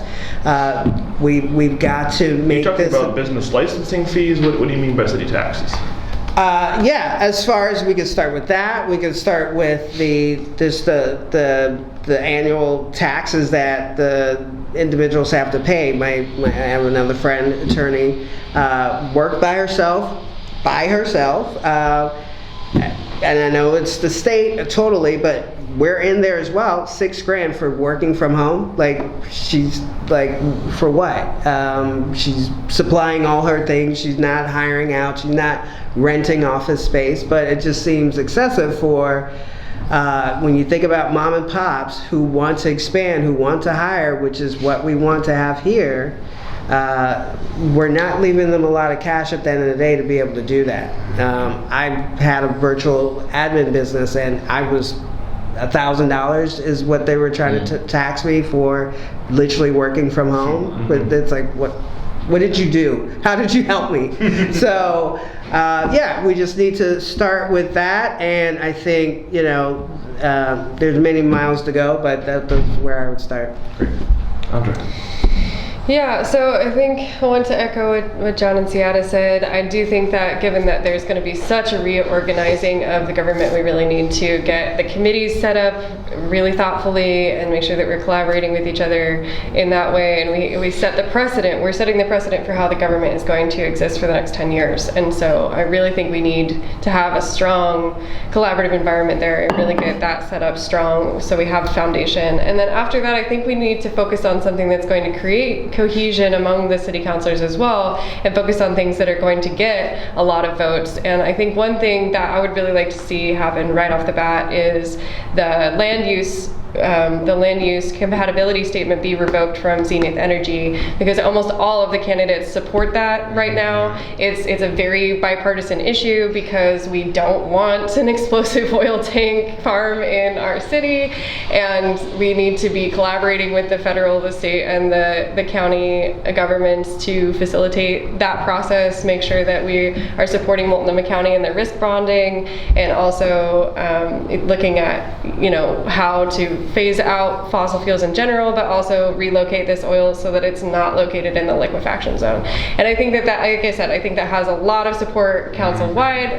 We've got to make You're talking this about business licensing fees? What do you mean by city taxes? Yeah, as far as we could start with that, we could start with the annual taxes that the individuals have to pay. I have another friend, attorney, worked by herself, and I know it's the state totally, but we're in there as well. $6,000 for working from home. Like, she's like, for what? She's supplying all her things. She's not hiring out. She's not renting office space. But it just seems excessive for when you think about mom and pops who want to expand, who want to hire, which is what we want to have here. We're not leaving them a lot of cash at the end of the day to be able to do that. I had a virtual admin business, and I was $1,000 is what they were trying to tax me for literally working from home. But it's like, what did you do? How did you help me? So yeah, we just need to start with that, and I think, you know, there's many miles to go, but that's where I would start. Great. Andre. Yeah, so I think I want to echo what John and Tiata said. I do think that given that there's going to be such a reorganizing of the government, we really need to get the committees set up really thoughtfully and make sure that we're collaborating with each other in that way. And we set the precedent. We're setting the precedent for how the government is going to exist for the next 10 years. And so I really think we need to have a strong collaborative environment there and really get that set up strong so we have a foundation. And then after that, I think we need to focus on something that's going to create cohesion among the city councilors as well, and focus on things that are going to get a lot of votes. And I think one thing that I would really like to see happen right off the bat is the land use compatibility statement be revoked from Zenith Energy, because almost all of the candidates support that right now. It's a very bipartisan issue because we don't want an explosive oil tank farm in our city, and we need to be collaborating with the federal, the state, and the county governments to facilitate that process, make sure that we are supporting Multnomah County in their risk bonding, and also looking at, you know, how to phase out fossil fuels in general, but also relocate this oil so that it's not located in the liquefaction zone. And I think that, like I said, I think that has a lot of support council-wide,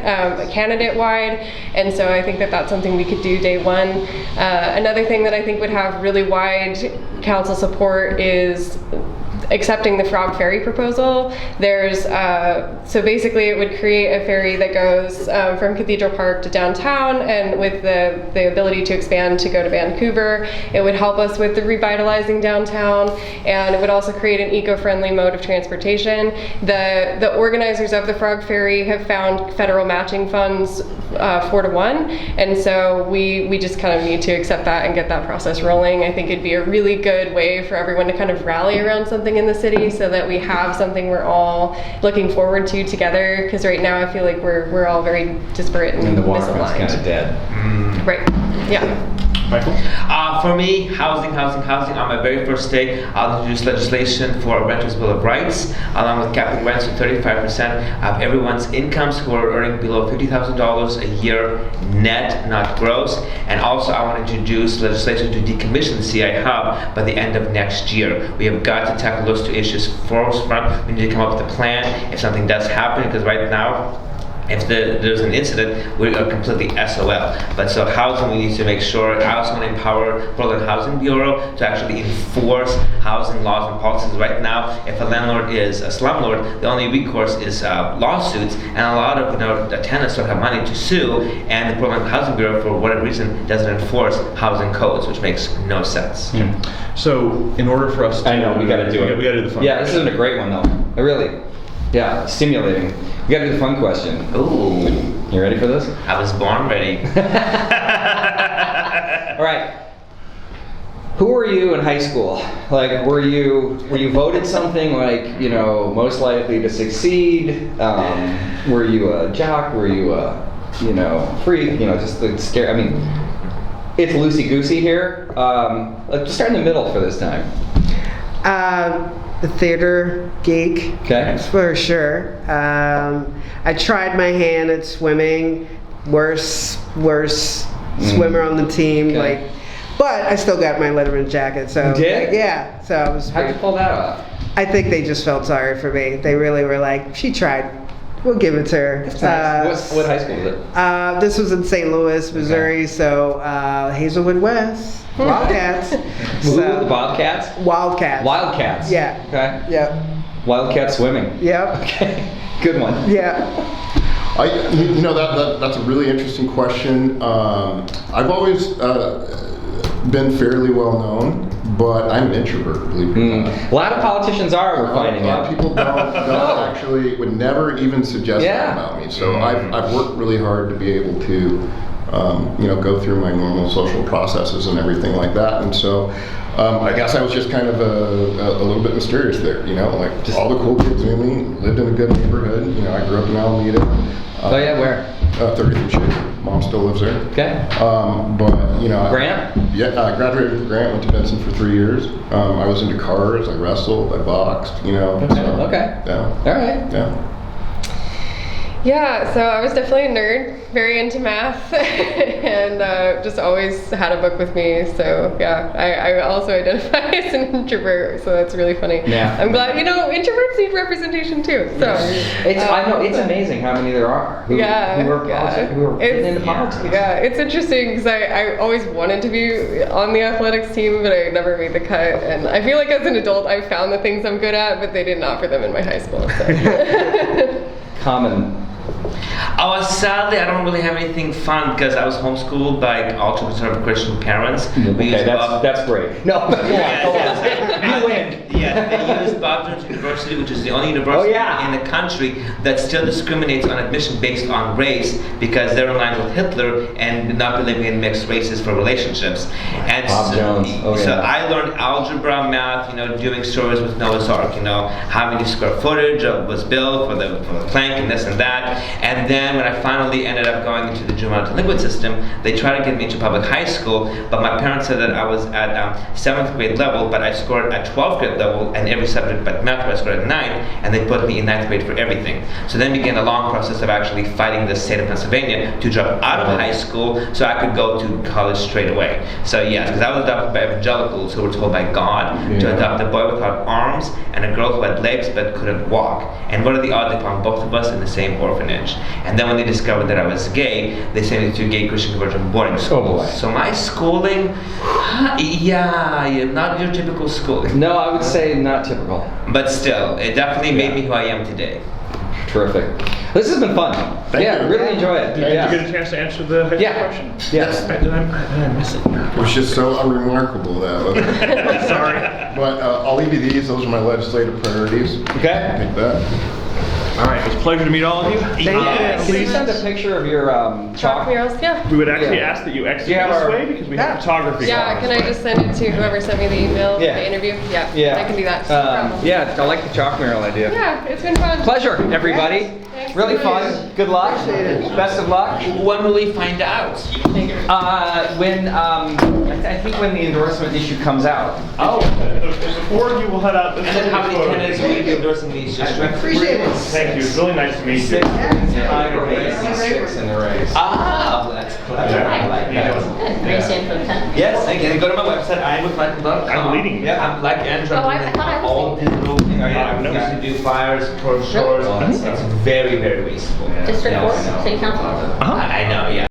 candidate-wide, and so I think that that's something we could do day one. Another thing that I think would have really wide council support is accepting the Frog Ferry proposal. There's so basically it would create a ferry that goes from Cathedral Park to downtown, and with the ability to expand to go to Vancouver, it would help us with the revitalizing downtown, and it would also create an eco-friendly mode of transportation. The organizers of the Frog Ferry have found federal matching funds 4-to-1, and so we just kind of need to accept that and get that process rolling. I think it'd be a really good way for everyone to kind of rally around something in the city so that we have something we're all looking forward to together, because right now I feel like we're all very disparate and And the waterfront's misaligned. kind of dead. Right. Yeah. Michael? For me, housing. On my very first day, I'll introduce legislation for a renters' bill of rights, along with capping rents to 35% of everyone's incomes who are earning below $50,000 a year net, not gross. And also, I want to introduce legislation to decommission the CI hub by the end of next year. We have got to tackle those two issues first. We need to come up with a plan if something does happen, because right now, if there's an incident, we are completely SOL. But so housing, we need to make sure. I also want to empower Portland Housing Bureau to actually enforce housing laws and policies. Right now, if a landlord is a slumlord, the only recourse is lawsuits, and a lot of the tenants don't have money to sue, and the Portland Housing Bureau, for whatever reason, doesn't enforce housing codes, which makes no sense. So, in order for us to... I know, we gotta do it. We gotta do the fun. Yeah, this isn't a great one though. Really. Yeah, stimulating. We gotta do the fun question. Ooh, You ready for this? I was born ready. All right. Who were you in high school? Like, were you voted something like, most likely to succeed? Were you a jock? Were you a, freak? Just the scare. I mean, it's loosey-goosey here. Let's just start in the middle for this time. The theater geek, Okay. for sure. I tried my hand at swimming. Worst swimmer on the team. Okay. But I still got my Letterman jacket. So You did? yeah. So I was. How'd you pull that off? I think they just felt sorry for me. They really were like, she tried. We'll give it to her. What high school was it? This was in St. Louis, Missouri. So Hazelwood West. Wildcats. Who were the Bobcats? Wildcats. Wildcats. Yeah. Okay. Yep. Wildcat swimming. Yep. Okay. Good one. Yeah. That's a really interesting question. I've always been fairly well known, but I'm an introvert, believe it or not. A lot of politicians are, we're finding A lot out. of people don't actually, would never even suggest Yeah. that about me. So I've worked really hard to be able to, go through my normal social processes and everything like that. And so I guess I was just kind of a little bit mysterious there, like just all the cool kids knew me, lived in a good neighborhood. I grew up in Alameda. Oh yeah, where? 30th and Shaker. Mom still lives there. Okay. Grant? Yeah, I graduated from Grant, went to Benson for 3 years. I was into cars, I wrestled, I boxed, Okay. So, Okay. Yeah. All right. Yeah. Yeah, so I was definitely a nerd, very into math, and just always had a book with me. So yeah, I also identify as an introvert, so that's really funny. Yeah. I'm glad, introverts need representation too. So I know, it's amazing how many there are who are getting into politics. Yeah, it's interesting because I always wanted to be on the athletics team, but I never made the cut. And I feel like as an adult, I found the things I'm good at, but they didn't offer them in my high school. So. Common. Sadly, I don't really have anything fun because I was homeschooled by ultra-conservative Christian parents. Okay, that's great. No, but go on. You win. Yeah, they used Bob Jones University, which is the only university in the country that still discriminates on admission based on race because they're in line with Hitler and not believing in mixed races for relationships. And Bob Jones. So I learned algebra, math, doing stories with Noah's Ark, how many square footage was built for the plank and this and that. And then when I finally ended up going into the juvenile delinquent system, they tried to get me into public high school, but my parents said that I was at 7th grade level, but I scored at 12th grade level and every subject but math I scored at 9th, and they put me in 9th grade for everything. So then began a long process of actually fighting the state of Pennsylvania to drop out of high school so I could go to college straight away. So yes, because I was adopted by evangelicals who were told by God to adopt a boy without arms and a girl who had legs but couldn't walk. And what are the odds they found both of us in the same orphanage? And then when they discovered that I was gay, they sent me to gay Christian conversion boarding school. Oh boy. So my schooling, not your typical schooling. No, I would say not typical. But still, it definitely made me who I am today. Terrific. This has been fun. Thank you. Really enjoy it. Did you get a chance to answer the high school question? Yes. Did I miss it? It was just so unremarkable that. Sorry. But I'll leave you these. Those are my legislative priorities. Okay. Take that. All right, it was a pleasure to meet all of you. Can you send a picture of your Chalk murals, yeah. We would actually Yeah. ask that you exit Do you have this our- way because we have photography. Yeah, can I just send it to whoever sent me the email, Yeah. the interview? Yeah, Yeah. I can do that. No problem. Yeah, I like the chalk mural idea. Yeah, it's been fun. Pleasure, everybody. Thanks. Really fun. Good luck. Best of luck. When will we find out? When I think when the endorsement issue comes out. Oh, before you will head out. And then how many candidates will you be endorsing these districts? Appreciate it. Thank you. It's really nice to meet you. 6 in the race. 6 in the race. Ah, that's clever. I like that. Are you staying for the 10th? Yes, again, go to my website, imwithmichael.com. I'm leading. Yeah, I'm like Andrew. Oh, I thought I was all digital. I used to do flyers, brochures. It's very, very wasteful. District Yes, 4, I know. City Council? I know, yeah.